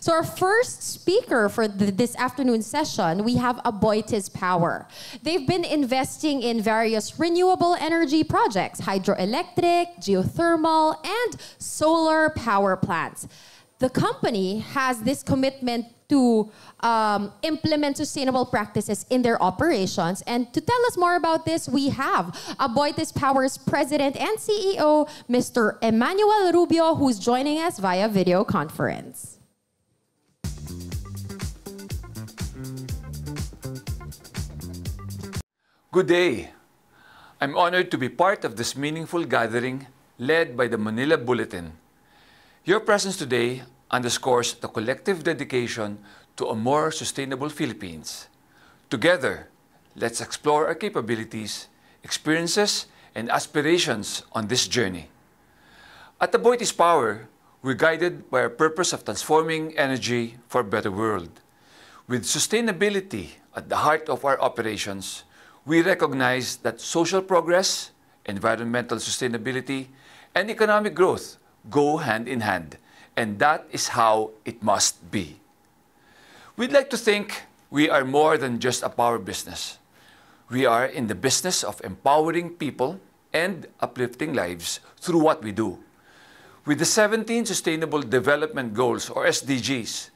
So our first speaker for this afternoon session, we have AboitizPower. They've been investing in various renewable energy projects, hydroelectric, geothermal, and solar power plants. The company has this commitment to implement sustainable practices in their operations. And to tell us more about this, we have AboitizPower's President and CEO, Mr. Emmanuel Rubio, who's joining us via video conference. Good day. I'm honored to be part of this meaningful gathering led by the Manila Bulletin. Your presence today underscores the collective dedication to a more sustainable Philippines. Together, let's explore our capabilities, experiences, and aspirations on this journey. At AboitizPower, we're guided by our purpose of transforming energy for a better world. With sustainability at the heart of our operations, we recognize that social progress, environmental sustainability, and economic growth go hand in hand. And that is how it must be. We'd like to think we are more than just a power business. We are in the business of empowering people and uplifting lives through what we do. With the 17 Sustainable Development Goals, or SDGs,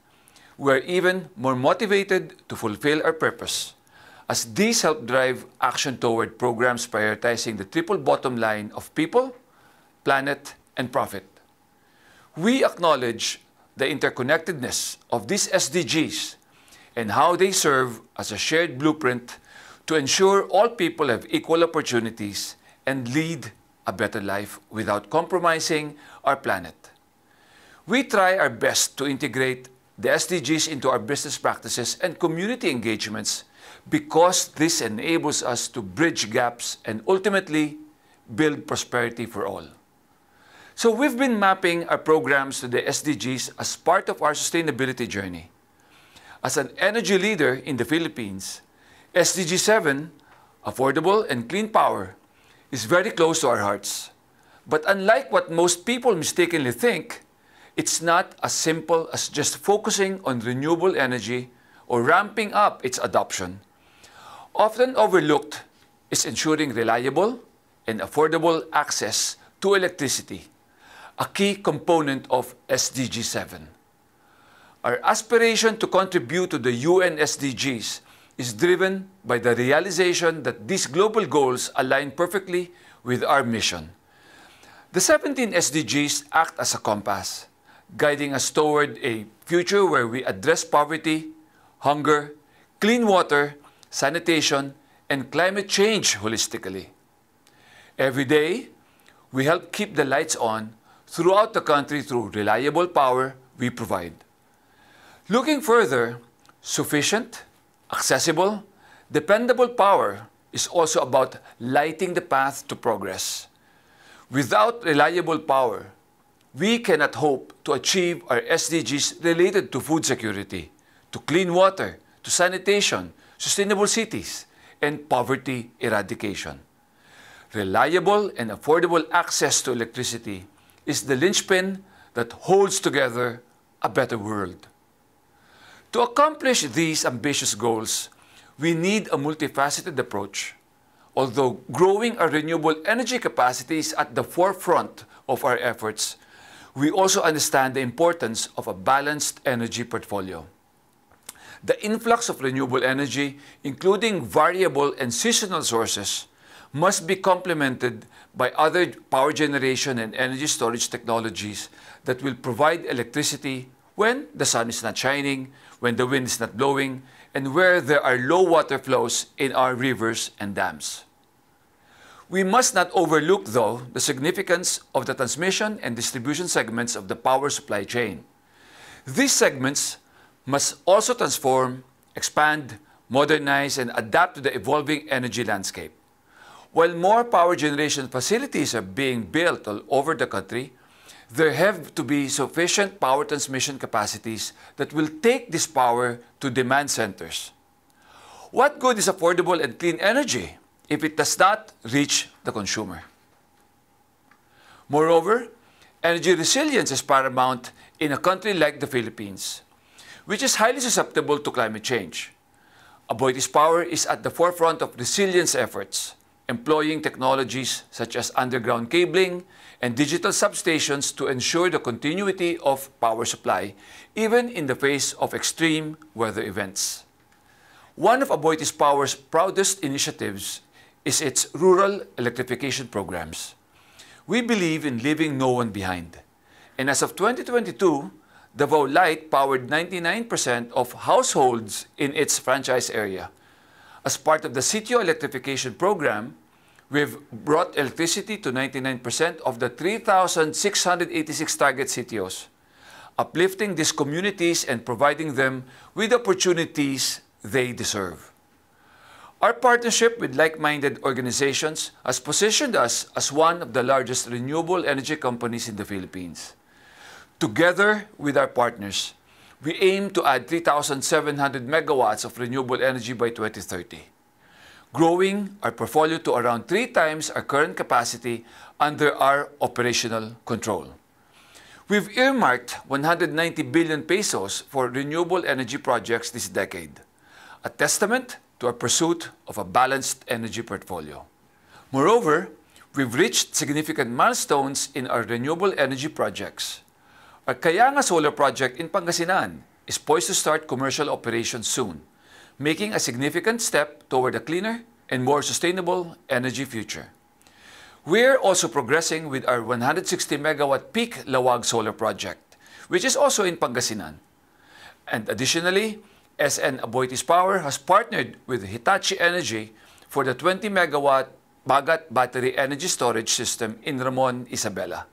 we are even more motivated to fulfill our purpose, as these help drive action toward programs prioritizing the triple bottom line of people, planet, and profit. We acknowledge the interconnectedness of these SDGs and how they serve as a shared blueprint to ensure all people have equal opportunities and lead a better life without compromising our planet. We try our best to integrate the SDGs into our business practices and community engagements because this enables us to bridge gaps and ultimately build prosperity for all. So we've been mapping our programs to the SDGs as part of our sustainability journey. As an energy leader in the Philippines, SDG 7, Affordable and Clean Power, is very close to our hearts. But unlike what most people mistakenly think, it's not as simple as just focusing on renewable energy or ramping up its adoption. Often overlooked is ensuring reliable and affordable access to electricity, a key component of SDG 7. Our aspiration to contribute to the UN SDGs is driven by the realization that these global goals align perfectly with our mission. The 17 SDGs act as a compass, guiding us toward a future where we address poverty, hunger, clean water, sanitation, and climate change holistically. Every day, we help keep the lights on throughout the country through reliable power we provide. Looking further, sufficient, accessible, dependable power is also about lighting the path to progress. Without reliable power, we cannot hope to achieve our SDGs related to food security, to clean water, to sanitation, sustainable cities, and poverty eradication. Reliable and affordable access to electricity is the linchpin that holds together a better world. To accomplish these ambitious goals, we need a multifaceted approach. Although growing our renewable energy capacity is at the forefront of our efforts, we also understand the importance of a balanced energy portfolio. The influx of renewable energy, including variable and seasonal sources, must be complemented by other power generation and energy storage technologies that will provide electricity when the sun is not shining, when the wind is not blowing, and where there are low water flows in our rivers and dams. We must not overlook, though, the significance of the transmission and distribution segments of the power supply chain. These segments must also transform, expand, modernize, and adapt to the evolving energy landscape. While more power generation facilities are being built all over the country, there have to be sufficient power transmission capacities that will take this power to demand centers. What good is affordable and clean energy if it does not reach the consumer? Moreover, energy resilience is paramount in a country like the Philippines. which is highly susceptible to climate change. AboitizPower is at the forefront of resilience efforts, employing technologies such as underground cabling and digital substations to ensure the continuity of power supply, even in the face of extreme weather events. One of AboitizPower's proudest initiatives is its rural electrification programs. We believe in leaving no one behind. And as of 2022, Davao Light powered 99% of households in its franchise area. As part of the Sitio electrification program, we've brought electricity to 99% of the 3,686 target sitios, uplifting these communities and providing them with opportunities they deserve. Our partnership with like-minded organizations has positioned us as one of the largest renewable energy companies in the Philippines. Together with our partners, we aim to add 3,700 megawatts of renewable energy by 2030, growing our portfolio to around 3 times our current capacity under our operational control. We've earmarked 190 billion pesos for renewable energy projects this decade, a testament to our pursuit of a balanced energy portfolio. Moreover, we've reached significant milestones in our renewable energy projects. Our Kayanga Solar Project in Pangasinan is poised to start commercial operations soon, making a significant step toward a cleaner and more sustainable energy future. We're also progressing with our 160 megawatt peak Lawag Solar Project, which is also in Pangasinan. And additionally, SN AboitizPower has partnered with Hitachi Energy for the 20 megawatt Bagat battery energy storage system in Ramon, Isabela.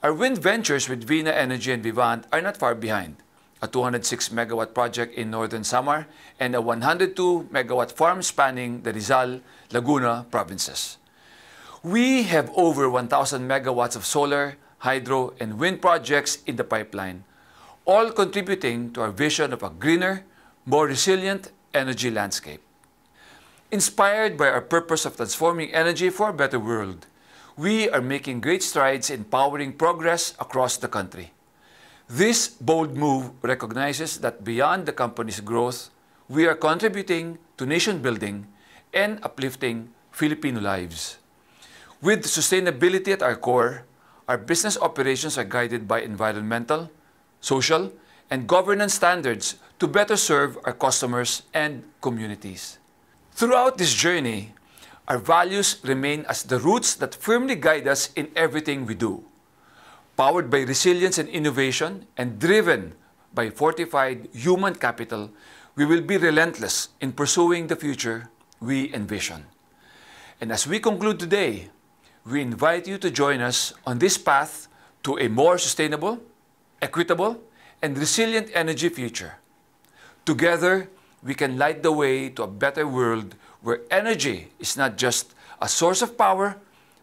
Our wind ventures with Vina Energy and Vivant are not far behind, a 206 megawatt project in northern Samar and a 102 megawatt farm spanning the Rizal, Laguna provinces. We have over 1,000 megawatts of solar, hydro, and wind projects in the pipeline, all contributing to our vision of a greener, more resilient energy landscape. Inspired by our purpose of transforming energy for a better world, we are making great strides in powering progress across the country. This bold move recognizes that beyond the company's growth, we are contributing to nation building and uplifting Filipino lives. With sustainability at our core, our business operations are guided by environmental, social, and governance standards to better serve our customers and communities. Throughout this journey, our values remain as the roots that firmly guide us in everything we do. Powered by resilience and innovation and driven by fortified human capital, we will be relentless in pursuing the future we envision. And as we conclude today, we invite you to join us on this path to a more sustainable, equitable, and resilient energy future. Together, we can light the way to a better world where energy is not just a source of power,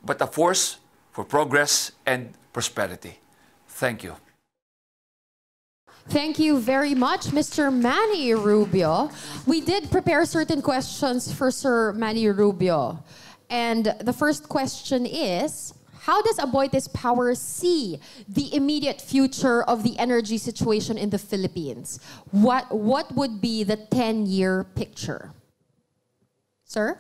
but a force for progress and prosperity. Thank you. Thank you very much, Mr. Manny Rubio. We did prepare certain questions for Sir Manny Rubio. And the first question is, how does AboitizPower see the immediate future of the energy situation in the Philippines? What would be the 10-year picture? Sir?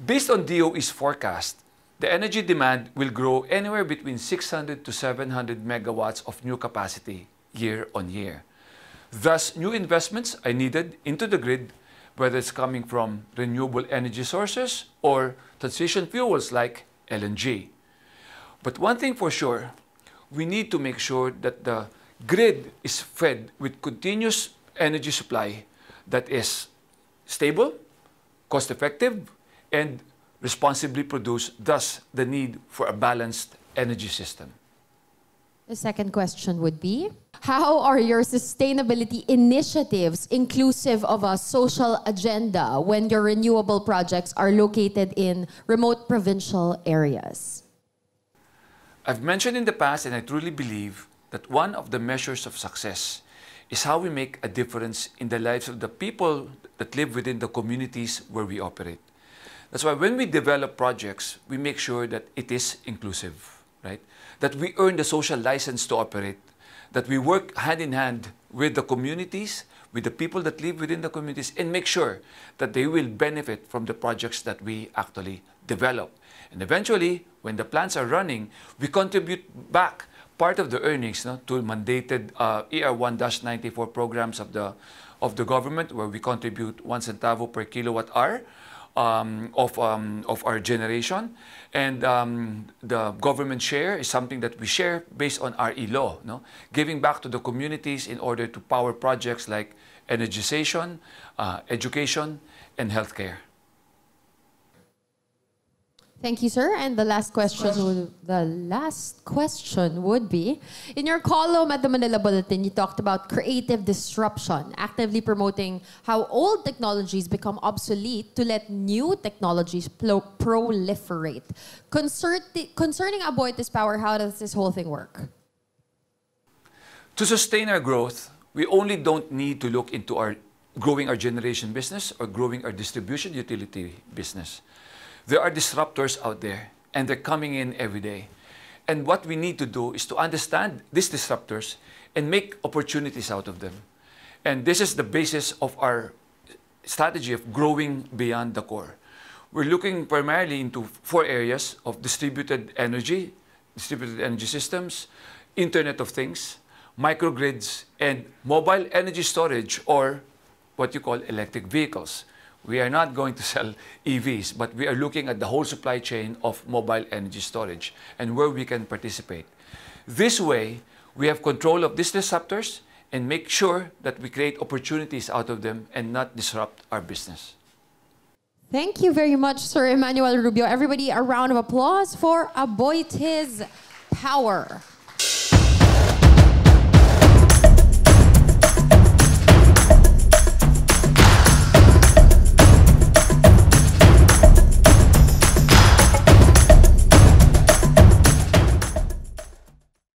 Based on DOE's forecast, the energy demand will grow anywhere between 600 to 700 megawatts of new capacity year on year. Thus, new investments are needed into the grid, whether it's coming from renewable energy sources or transition fuels like LNG. But one thing for sure, we need to make sure that the grid is fed with continuous energy supply that is stable, cost-effective, and responsibly produced, thus the need for a balanced energy system. The second question would be, how are your sustainability initiatives inclusive of a social agenda when your renewable projects are located in remote provincial areas? I've mentioned in the past, and I truly believe, that one of the measures of success is how we make a difference in the lives of the people that live within the communities where we operate. That's why when we develop projects, we make sure that it is inclusive, right? That we earn the social license to operate, that we work hand in hand with the communities, with the people that live within the communities, and make sure that they will benefit from the projects that we actually develop. And eventually, when the plants are running, we contribute back part of the earnings, no, to mandated ER1-94 programs of the government, where we contribute 1 centavo per kilowatt hour of our generation. And the government share is something that we share based on RE law, no? Giving back to the communities in order to power projects like energization, education, and healthcare. Thank you, sir. And the last question would be, in your column at the Manila Bulletin, you talked about creative disruption, actively promoting how old technologies become obsolete to let new technologies proliferate. Concerning AboitizPower, how does this whole thing work? To sustain our growth, we only don't need to look into growing our generation business or growing our distribution utility business. There are disruptors out there, and they're coming in every day. And what we need to do is to understand these disruptors and make opportunities out of them. And this is the basis of our strategy of growing beyond the core. We're looking primarily into 4 areas of distributed energy systems, Internet of Things, microgrids, and mobile energy storage, or what you call electric vehicles. We are not going to sell EVs, but we are looking at the whole supply chain of mobile energy storage and where we can participate. This way, we have control of these disruptors and make sure that we create opportunities out of them and not disrupt our business. Thank you very much, Sir Emmanuel Rubio. Everybody, a round of applause for AboitizPower.